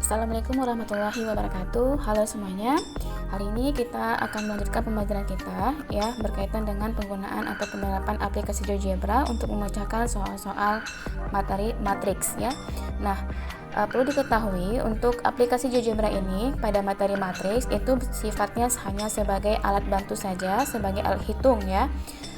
Assalamualaikum warahmatullahi wabarakatuh. Halo semuanya. Hari ini kita akan melanjutkan pembelajaran kita ya berkaitan dengan penggunaan atau penerapan aplikasi GeoGebra untuk memecahkan soal-soal materi matriks ya. Nah, perlu diketahui untuk aplikasi GeoGebra ini pada materi matriks itu sifatnya hanya sebagai alat bantu saja, sebagai alat hitung ya.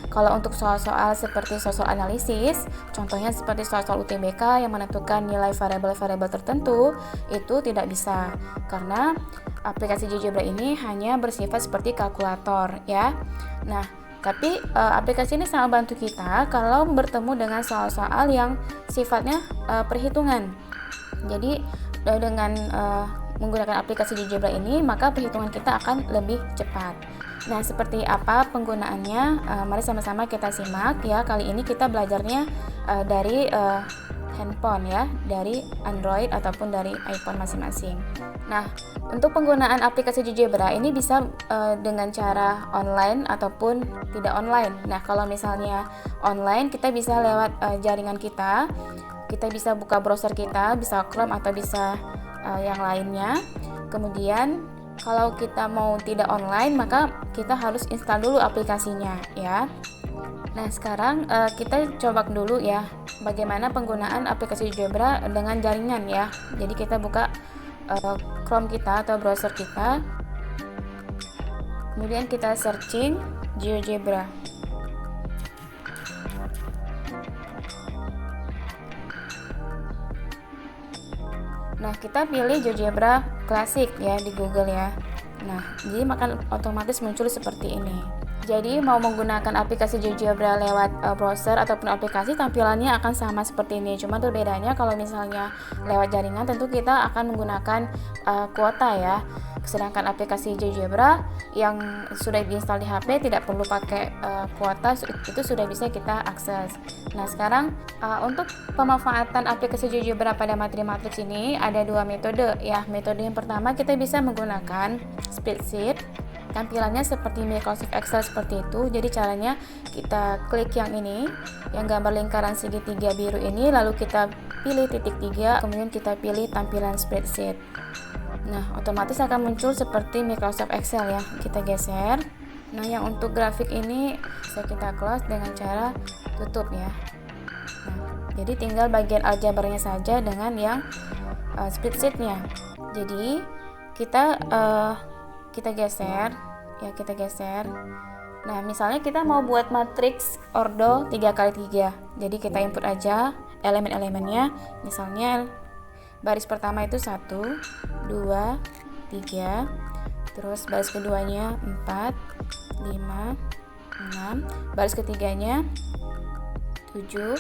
Kalau untuk soal-soal seperti soal analisis, contohnya seperti soal-soal UTBK yang menentukan nilai variabel-variabel tertentu, itu tidak bisa karena aplikasi GeoGebra ini hanya bersifat seperti kalkulator ya. Nah, tapi aplikasi ini sangat bantu kita kalau bertemu dengan soal-soal yang sifatnya perhitungan. Jadi dengan menggunakan aplikasi GeoGebra ini, maka perhitungan kita akan lebih cepat. Nah, seperti apa penggunaannya? Mari sama-sama kita simak ya. Kali ini kita belajarnya dari handphone ya, dari Android ataupun dari iPhone masing-masing. Nah, untuk penggunaan aplikasi GeoGebra ini bisa dengan cara online ataupun tidak online. Nah, kalau misalnya online, kita bisa lewat jaringan kita. Kita bisa buka browser kita, bisa Chrome atau bisa yang lainnya. Kemudian kalau kita mau tidak online, maka kita harus install dulu aplikasinya ya. Nah, sekarang kita coba dulu ya bagaimana penggunaan aplikasi GeoGebra dengan jaringan ya. Jadi kita buka Chrome kita atau browser kita. Kemudian kita searching GeoGebra. Nah, kita pilih GeoGebra Classic ya di Google ya. Nah, jadi maka otomatis muncul seperti ini. Jadi mau menggunakan aplikasi GeoGebra lewat browser ataupun aplikasi, tampilannya akan sama seperti ini. Cuma tuh bedanya kalau misalnya lewat jaringan tentu kita akan menggunakan kuota ya. Sedangkan aplikasi GeoGebra yang sudah diinstal di HP tidak perlu pakai kuota, itu sudah bisa kita akses. Nah, sekarang untuk pemanfaatan aplikasi GeoGebra pada materi matriks ini ada dua metode ya. Metode yang pertama, kita bisa menggunakan spreadsheet. Tampilannya seperti Microsoft Excel seperti itu. Jadi caranya kita klik yang ini, yang gambar lingkaran segitiga biru ini, lalu kita pilih titik 3, kemudian kita pilih tampilan spreadsheet. Nah, otomatis akan muncul seperti Microsoft Excel ya. Kita geser. Nah, yang untuk grafik ini bisa kita close dengan cara tutup ya. Nah, jadi tinggal bagian aljabarnya saja dengan yang spreadsheetnya. Jadi kita geser ya, kita geser. Nah, misalnya kita mau buat matriks ordo 3x3. Jadi kita input aja elemen-elemennya. Misalnya baris pertama itu 1, 2, 3. Terus baris keduanya 4, 5, 6. Baris ketiganya 7,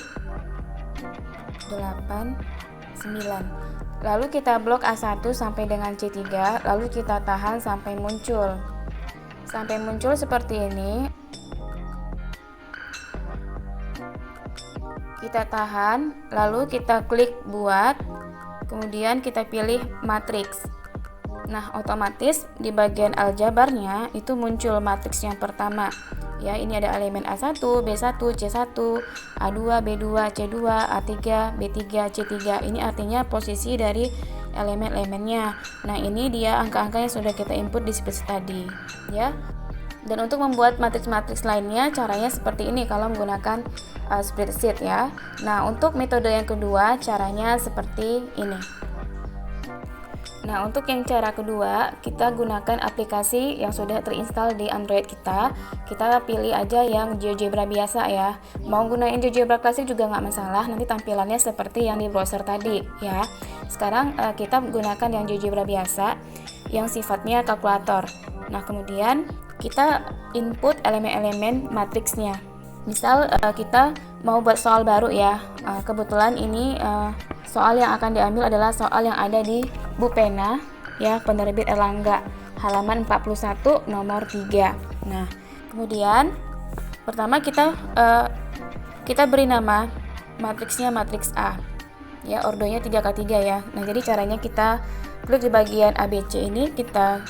8, 9. Lalu kita blok A1 sampai dengan C3, lalu kita tahan sampai muncul. Sampai muncul seperti ini. Kita tahan, lalu kita klik buat, kemudian kita pilih matriks. Nah, otomatis di bagian aljabarnya itu muncul matriks yang pertama. Ya, ini ada elemen A1, B1, C1, A2, B2, C2, A3, B3, C3. Ini artinya posisi dari elemen-elemennya. Nah, ini dia angka-angka yang sudah kita input di spreadsheet tadi, ya. Dan untuk membuat matriks-matriks lainnya, caranya seperti ini kalau menggunakan spreadsheet ya. Nah, untuk metode yang kedua, caranya seperti ini. Nah, untuk yang cara kedua, kita gunakan aplikasi yang sudah terinstall di Android kita. Kita pilih aja yang GeoGebra biasa ya. Mau gunain GeoGebra Classic juga nggak masalah, nanti tampilannya seperti yang di browser tadi ya. Sekarang kita gunakan yang GeoGebra biasa, yang sifatnya kalkulator. Nah, kemudian kita input elemen-elemen matriksnya. Misal kita mau buat soal baru ya. Kebetulan ini soal yang akan diambil adalah soal yang ada di Bupena ya, penerbit Erlangga, halaman 41 nomor 3. Nah, kemudian pertama kita beri nama matriksnya matriks A. Ya, ordonya 3x3 ya. Nah, jadi caranya kita klik di bagian ABC ini, kita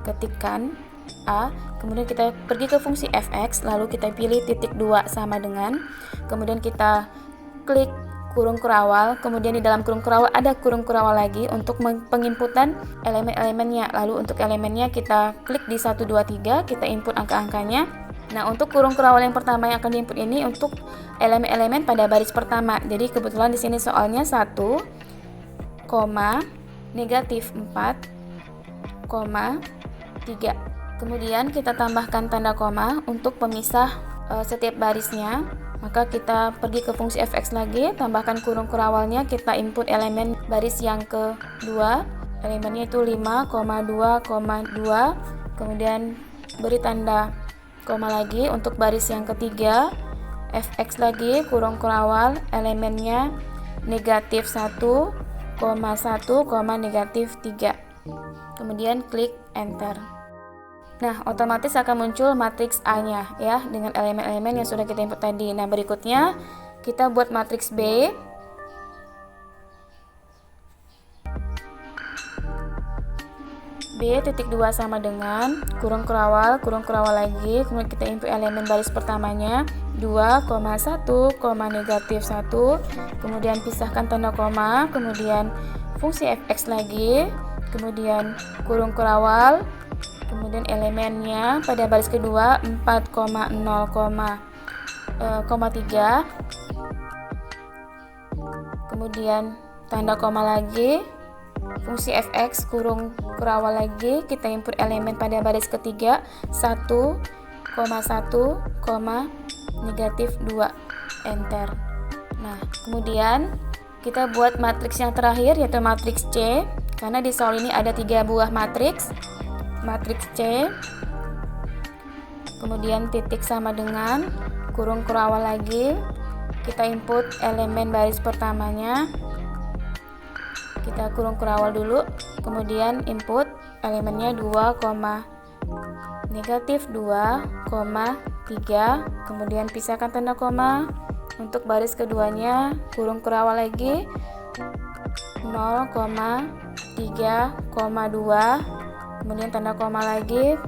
ketikkan A, kemudian kita pergi ke fungsi fx, lalu kita pilih titik 2 sama dengan, kemudian kita klik kurung kurawal, kemudian di dalam kurung kurawal ada kurung kurawal lagi untuk penginputan elemen-elemennya. Lalu untuk elemennya kita klik di 1, 2, 3, kita input angka-angkanya. Nah, untuk kurung kurawal yang pertama yang akan diinput ini untuk elemen-elemen pada baris pertama. Jadi kebetulan di sini soalnya 1, negatif 4, 3. Kemudian kita tambahkan tanda koma untuk pemisah setiap barisnya. Maka kita pergi ke fungsi fx lagi, tambahkan kurung kurawalnya, kita input elemen baris yang kedua, elemennya itu 5,2,2, kemudian beri tanda koma lagi untuk baris yang ketiga, fx lagi, kurung kurawal, elemennya negatif 1, negatif 3, kemudian klik enter. Nah, otomatis akan muncul matriks A-nya ya dengan elemen-elemen yang sudah kita input tadi. Nah, berikutnya kita buat matriks B. B titik 2 sama dengan kurung kurawal lagi, kemudian kita input elemen baris pertamanya 2,1, negatif 1, kemudian pisahkan tanda koma, kemudian fungsi fx lagi, kemudian kurung kurawal, kemudian elemennya pada baris kedua 4,0,3, kemudian tanda koma lagi, fungsi fx kurung kurawal lagi, kita input elemen pada baris ketiga 1,1, negatif 2, enter. Nah, kemudian kita buat matriks yang terakhir yaitu matriks C, karena di soal ini ada 3 buah matriks C, kemudian titik sama dengan kurung kurawal lagi, kita input elemen baris pertamanya, kita kurung kurawal dulu, kemudian input elemennya 2, negatif 2,3, kemudian pisahkan tanda koma, untuk baris keduanya kurung kurawal lagi 0,3,2, kemudian tanda koma lagi,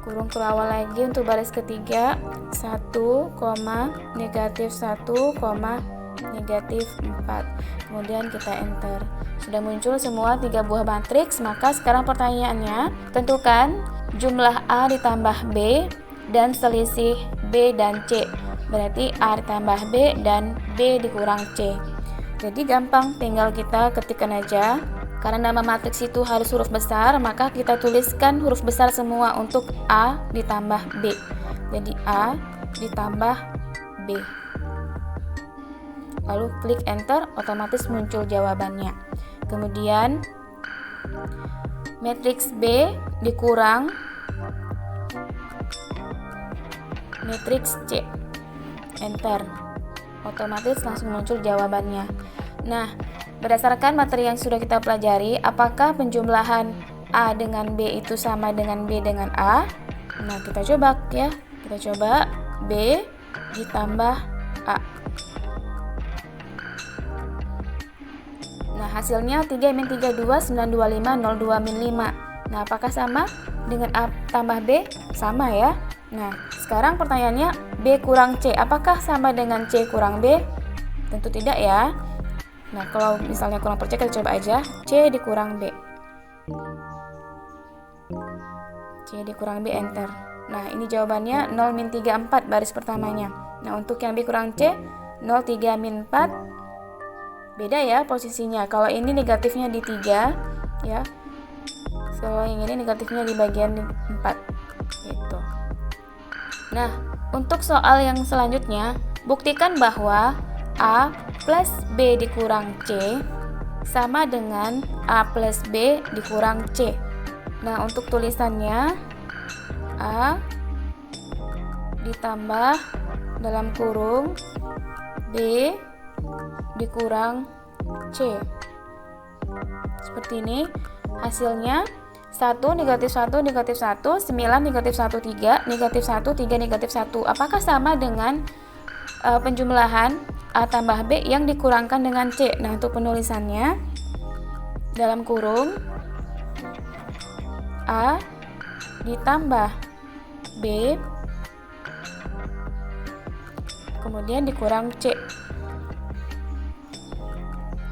kurung kurawal lagi untuk baris ketiga 1, negatif 1, negatif 4, kemudian kita enter. Sudah muncul semua 3 buah matriks. Maka sekarang pertanyaannya, tentukan jumlah A ditambah B dan selisih B dan C. Berarti A ditambah B dan B dikurang C. Jadi gampang, tinggal kita ketikkan aja. Karena nama matriks itu harus huruf besar, maka kita tuliskan huruf besar semua untuk A ditambah B. Jadi A ditambah B. Lalu klik enter, otomatis muncul jawabannya. Kemudian matriks B dikurang matriks C. Enter. Otomatis langsung muncul jawabannya. Nah, berdasarkan materi yang sudah kita pelajari, apakah penjumlahan A dengan B itu sama dengan B dengan A? Nah, kita coba ya. Kita coba B ditambah A. Nah, hasilnya 3-32, 925, 02-5. Nah, apakah sama dengan A tambah B? Sama ya. Nah, sekarang pertanyaannya B kurang C. Apakah sama dengan C kurang B? Tentu tidak ya. Nah, kalau misalnya kurang percaya, kita coba aja C dikurang B. C dikurang B, enter. Nah, ini jawabannya 0-34 baris pertamanya. Nah, untuk yang B kurang C 0,3-4, beda ya posisinya. Kalau ini negatifnya di 3 ya, kalau yang ini negatifnya di bagian 4 gitu. Nah, untuk soal yang selanjutnya, buktikan bahwa A plus B dikurang C sama dengan A plus B dikurang C. Nah, untuk tulisannya A ditambah dalam kurung B dikurang C. Seperti ini hasilnya. 1, negatif 1, negatif 1, 9, negatif 1, 3, negatif 1, 3, negatif 1. Apakah sama dengan penjumlahan A tambah B yang dikurangkan dengan C? Nah, untuk penulisannya dalam kurung A ditambah B kemudian dikurang C.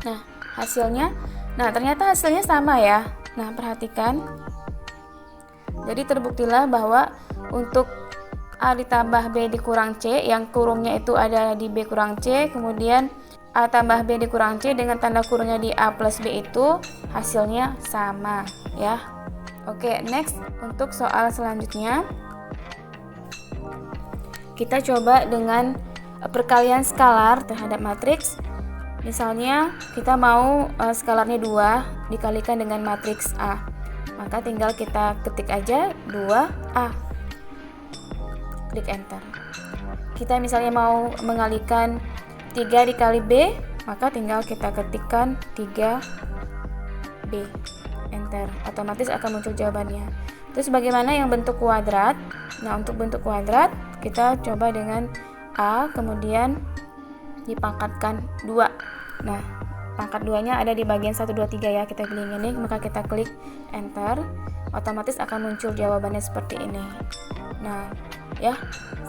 Nah, hasilnya, ternyata hasilnya sama ya. Nah, perhatikan. Jadi terbuktilah bahwa untuk A ditambah B dikurang C, yang kurungnya itu ada di B kurang C, kemudian A tambah B dikurang C dengan tanda kurungnya di A plus B itu hasilnya sama ya. Oke, next untuk soal selanjutnya kita coba dengan perkalian skalar terhadap matriks. Misalnya kita mau skalarnya 2 dikalikan dengan matriks A, maka tinggal kita ketik aja 2A, klik enter. Kita misalnya mau mengalikan 3 dikali B, maka tinggal kita ketikkan 3B, enter. Otomatis akan muncul jawabannya. Terus bagaimana yang bentuk kuadrat? Nah, untuk bentuk kuadrat kita coba dengan A kemudian dipangkatkan 2. Nah, pangkat 2-nya ada di bagian 1, 2, 3 ya, kita pilih ini, maka kita klik enter, otomatis akan muncul jawabannya seperti ini. Nah, ya,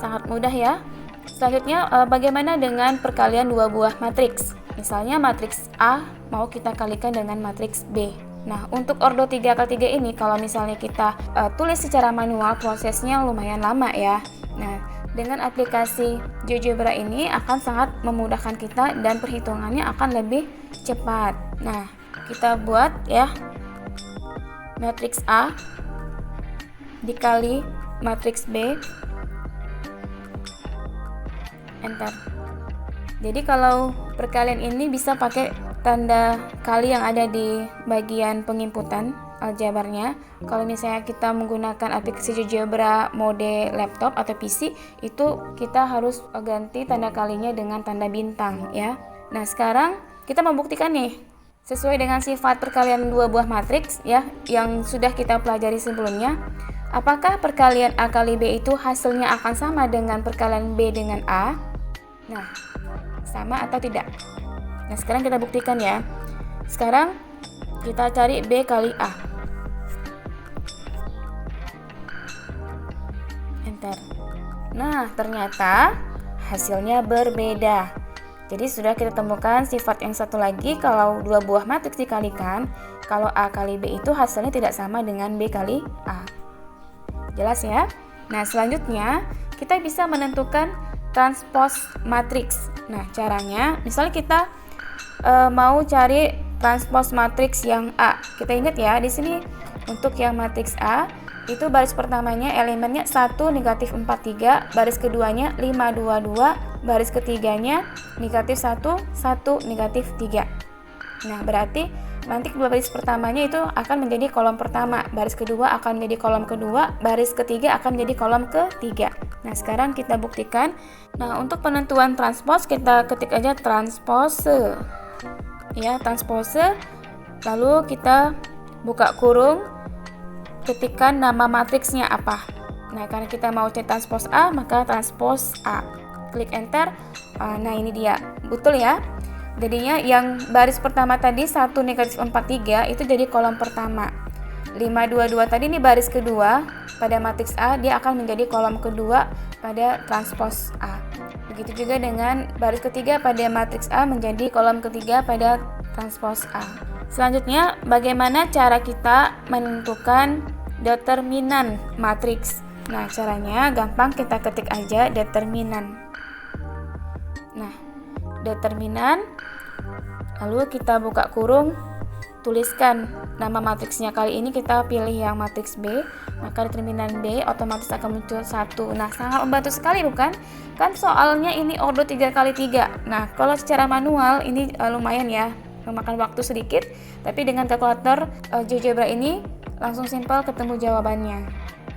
sangat mudah ya. Selanjutnya, bagaimana dengan perkalian dua buah matriks? Misalnya matriks A mau kita kalikan dengan matriks B. Nah, untuk ordo 3x3 ini kalau misalnya kita tulis secara manual, prosesnya lumayan lama ya. Nah, dengan aplikasi GeoGebra ini akan sangat memudahkan kita dan perhitungannya akan lebih cepat. Nah, kita buat ya, matriks A dikali matriks B, enter. Jadi kalau perkalian ini bisa pakai tanda kali yang ada di bagian penginputan aljabarnya. Kalau misalnya kita menggunakan aplikasi GeoGebra mode laptop atau PC, itu kita harus ganti tanda kalinya dengan tanda bintang ya. Nah, sekarang kita membuktikan nih sesuai dengan sifat perkalian dua buah matriks ya yang sudah kita pelajari sebelumnya. Apakah perkalian A kali B itu hasilnya akan sama dengan perkalian B dengan A? Nah, sama atau tidak? Nah, sekarang kita buktikan ya. Sekarang kita cari B kali A. Enter. Nah, ternyata hasilnya berbeda. Jadi sudah kita temukan sifat yang satu lagi, kalau dua buah matriks dikalikan, kalau A kali B itu hasilnya tidak sama dengan B kali A. Jelas ya? Nah, selanjutnya kita bisa menentukan transpos matriks. Nah, caranya misalnya kita mau cari transpos matriks yang A. Kita ingat ya, di sini untuk yang matriks A itu baris pertamanya elemennya 1, negatif 4, 3, baris keduanya 5, 2, 2, baris ketiganya negatif 1, 1, negatif 3. Nah, berarti nanti kedua baris pertamanya itu akan menjadi kolom pertama, baris kedua akan menjadi kolom kedua, baris ketiga akan menjadi kolom ketiga. Nah, sekarang kita buktikan. Nah, untuk penentuan transpose kita ketik aja transpose. Ya, transpose. Lalu kita buka kurung, ketikkan nama matriksnya apa. Nah, karena kita mau cari transpose A, maka transpose A. Klik enter. Nah, ini dia. Betul ya? Jadinya yang baris pertama tadi 1, negatif 4, 3 itu jadi kolom pertama. 5, 2, 2 tadi ini baris kedua pada matriks A, dia akan menjadi kolom kedua pada transpos A. Begitu juga dengan baris ketiga pada matriks A menjadi kolom ketiga pada transpos A. Selanjutnya, bagaimana cara kita menentukan determinan matriks? Nah, caranya gampang, kita ketik aja determinan. Nah, determinan, lalu kita buka kurung, tuliskan nama matriksnya. Kali ini kita pilih yang matriks B, maka determinan B otomatis akan muncul 1. Nah, sangat membantu sekali bukan? Kan soalnya ini ordo 3x3. Nah, kalau secara manual ini lumayan ya, memakan waktu sedikit, tapi dengan kalkulator GeoGebra ini langsung simpel ketemu jawabannya.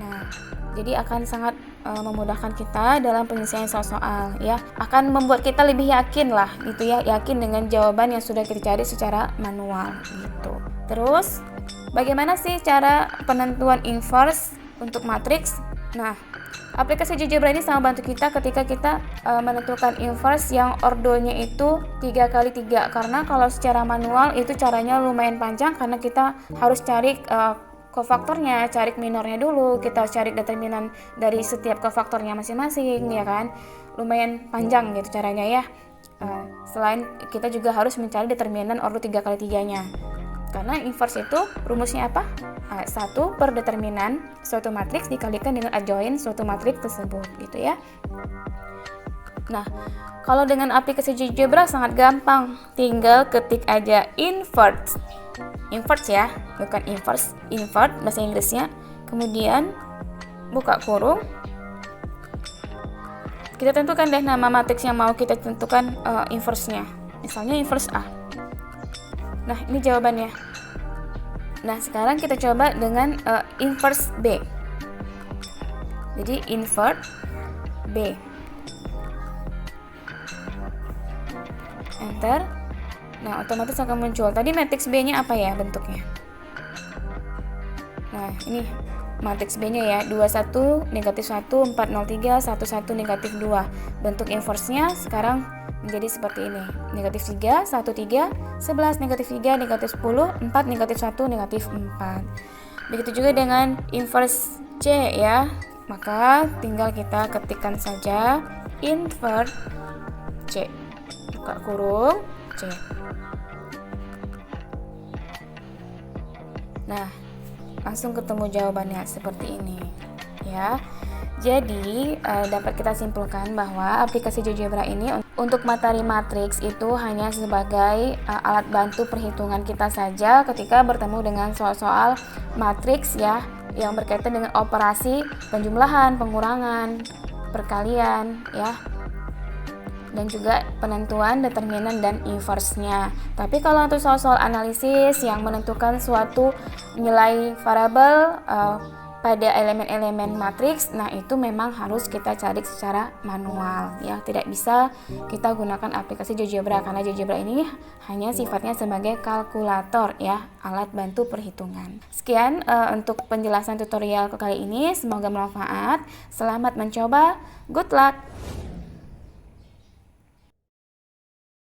Nah, jadi akan sangat memudahkan kita dalam penyelesaian soal-soal ya, akan membuat kita lebih yakin lah gitu ya, yakin dengan jawaban yang sudah kita cari secara manual gitu. Terus bagaimana sih cara penentuan inverse untuk matriks? Nah, aplikasi GeoGebra ini sangat bantu kita ketika kita menentukan inverse yang ordonya itu 3x3, karena kalau secara manual itu caranya lumayan panjang karena kita harus cari kofaktornya, cari minornya dulu, kita cari determinan dari setiap kofaktornya masing-masing ya kan, lumayan panjang gitu caranya ya. Selain kita juga harus mencari determinan order 3 kali 3-nya. Karena inverse itu rumusnya apa? 1 per determinan suatu matriks dikalikan dengan adjoint suatu matriks tersebut, gitu ya. Nah, kalau dengan aplikasi GeoGebra sangat gampang, tinggal ketik aja invert ya, bukan inverse, invert bahasa Inggrisnya. Kemudian buka kurung, kita tentukan deh nama matriks yang mau kita tentukan inverse-nya, misalnya inverse A. Nah, ini jawabannya. Nah, sekarang kita coba dengan inverse B. Jadi invert B. Enter. Nah, otomatis akan muncul. Tadi matriks B-nya apa ya bentuknya? Nah, ini matriks B-nya ya, 21, negatif 1, 4, 0, 3, 1, 1, negatif 2. Bentuk inverse-nya sekarang menjadi seperti ini. Negatif 3, 1, 3, 11, negatif 3, negatif 10, 4, negatif 1, negatif 4. Begitu juga dengan inverse C ya. Maka tinggal kita ketikkan saja invert C. Buka kurung C. Nah, langsung ketemu jawabannya seperti ini ya. Jadi dapat kita simpulkan bahwa aplikasi GeoGebra ini untuk materi matriks itu hanya sebagai alat bantu perhitungan kita saja ketika bertemu dengan soal-soal matriks ya, yang berkaitan dengan operasi penjumlahan, pengurangan, perkalian ya, dan juga penentuan determinan dan inverse-nya. Tapi kalau untuk soal-soal analisis yang menentukan suatu nilai variabel pada elemen-elemen matriks, nah itu memang harus kita cari secara manual ya, tidak bisa kita gunakan aplikasi GeoGebra karena GeoGebra ini hanya sifatnya sebagai kalkulator ya, alat bantu perhitungan. Sekian untuk penjelasan tutorial kali ini, semoga bermanfaat. Selamat mencoba, good luck.